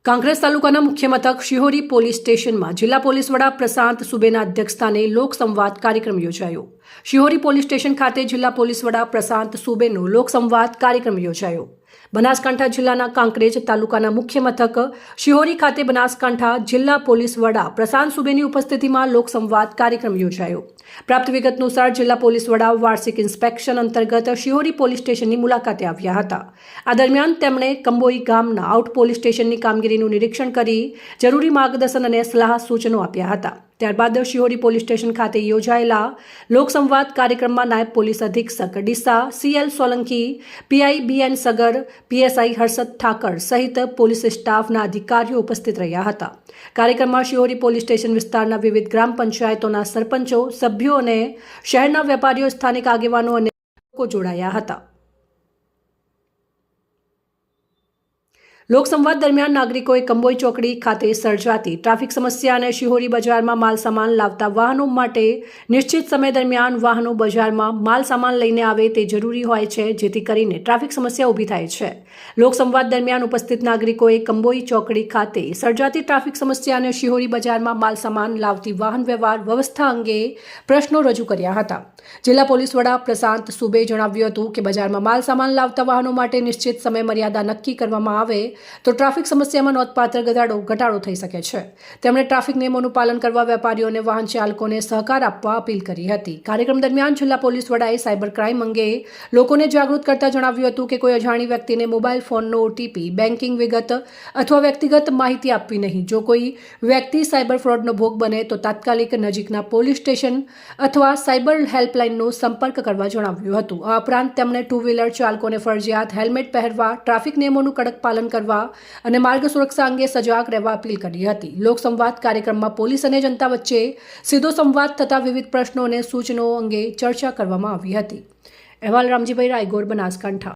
કાંકરેજ તાલુકાના મુખ્ય મથક શિહોરી પોલીસ સ્ટેશનમાં જિલ્લા પોલીસ વડા પ્રશાંત સુબેના અધ્યક્ષસ્થાને લોકસંવાદ કાર્યક્રમ યોજાયો। શિહોરી પોલીસ સ્ટેશન ખાતે જિલ્લા પોલીસ વડા પ્રશાંત સુબેનો લોકસંવાદ કાર્યક્રમ યોજાયો। બનાસકાંઠા જિલ્લાના કાંકરેજ તાલુકાના મુખ્ય મથક શિહોરી ખાતે બનાસકાંઠા જિલ્લા પોલીસ વડા પ્રશાંત સુબેની ઉપસ્થિતિમાં લોકસંવાદ કાર્યક્રમ યોજાયો। પ્રાપ્ત વિગત અનુસાર જિલ્લા પોલીસ વડા વાર્ષિક ઇન્સ્પેક્શન અંતર્ગત શિહોરી પોલીસ સ્ટેશનની મુલાકાતે આવ્યા હતા। આ દરમિયાન તેમણે કંબોઈ ગામના આઉટ પોલીસ સ્ટેશનની કામગીરીનું નિરીક્ષણ કરી જરૂરી માર્ગદર્શન અને સલાહ સૂચનો આપ્યા હતા। ત્યારબાદ શિહોરી પોલીસ સ્ટેશન ખાતે યોજાયેલા લોકસંવાદ કાર્યક્રમમાં નાયબ પોલીસ અધિક્ષક Deesa CL Solanki, PI BN Sagar, PSI Harshad Thakar સહિત પોલીસ સ્ટાફના અધિકારીઓ ઉપસ્થિત રહ્યા હતા। કાર્યક્રમમાં શિહોરી પોલીસ સ્ટેશન વિસ્તારના વિવિધ ગ્રામ પંચાયતોના સરપંચો, સભ્યો અને શહેરના વેપારીઓ, સ્થાનિક આગેવાનો અને લોકો જોડાયા હતા। લોકસંવાદ દરમિયાન નાગરિકોએ કંબોઈ ચોકડી ખાતે સર્જાતી ટ્રાફિક સમસ્યા અને શિહોરી બજારમાં માલ સામાન લાવતા વાહનો માટે નિશ્ચિત સમય દરમિયાન વાહનો બજારમાં માલ સામાન લઈને આવે તે જરૂરી હોય છે, જેથી કરીને ટ્રાફિક સમસ્યા ઊભી થાય છે। લોકસંવાદ દરમિયાન ઉપસ્થિત નાગરિકોએ કંબોઈ ચોકડી ખાતે સર્જાતી ટ્રાફિક સમસ્યા અને શિહોરી બજારમાં માલ સામાન લાવતી વાહન વ્યવહાર વ્યવસ્થા અંગે પ્રશ્નો રજૂ કર્યા હતા। જિલ્લા પોલીસ વડા પ્રશાંત સુબે જણાવ્યું હતું કે બજારમાં માલ સામાન લાવતા વાહનો માટે નિશ્ચિત સમય મર્યાદા નક્કી કરવામાં આવે તો ટ્રાફિક સમસ્યામાં નોંધપાત્ર ઘટાડો થઈ શકે છે। તેમણે ટ્રાફિક નિયમોનું પાલન કરવા વેપારીઓ અને વાહન ચાલકોને સહકાર આપવા અપીલ કરી હતી। કાર્યક્રમ દરમિયાન જિલ્લા પોલીસ વડાએ સાયબર ક્રાઇમ અંગે લોકોને જાગૃત કરતા જણાવ્યું હતું કે કોઈ અજાણી વ્યક્તિને મોબાઈલ ફોનનો ઓટીપી, બેન્કિંગ વિગત અથવા વ્યક્તિગત માહિતી આપવી નહીં। જો કોઈ વ્યક્તિ સાયબર ફ્રોડનો ભોગ બને તો તાત્કાલિક નજીકના પોલીસ સ્ટેશન અથવા સાયબર હેલ્પલાઇનનો સંપર્ક કરવા જણાવ્યું હતું। આ ઉપરાંત તેમણે ટુ વ્હીલર ચાલકોને ફરજિયાત હેલ્મેટ પહેરવા, ટ્રાફિક નિયમોનું કડક પાલન કરવા અને માર્ગ સુરક્ષા અંગે સજાગ રહેવા અપીલ કરી હતી। લોકસંવાદ કાર્યક્રમમાં પોલીસ અને જનતા વચ્ચે સીધો સંવાદ થતા વિવિધ પ્રશ્નો અને સૂચનો અંગે ચર્ચા કરવામાં આવી હતી। અહેવાલ રામજીભાઈ રાયગોર, બનાસકાંઠા।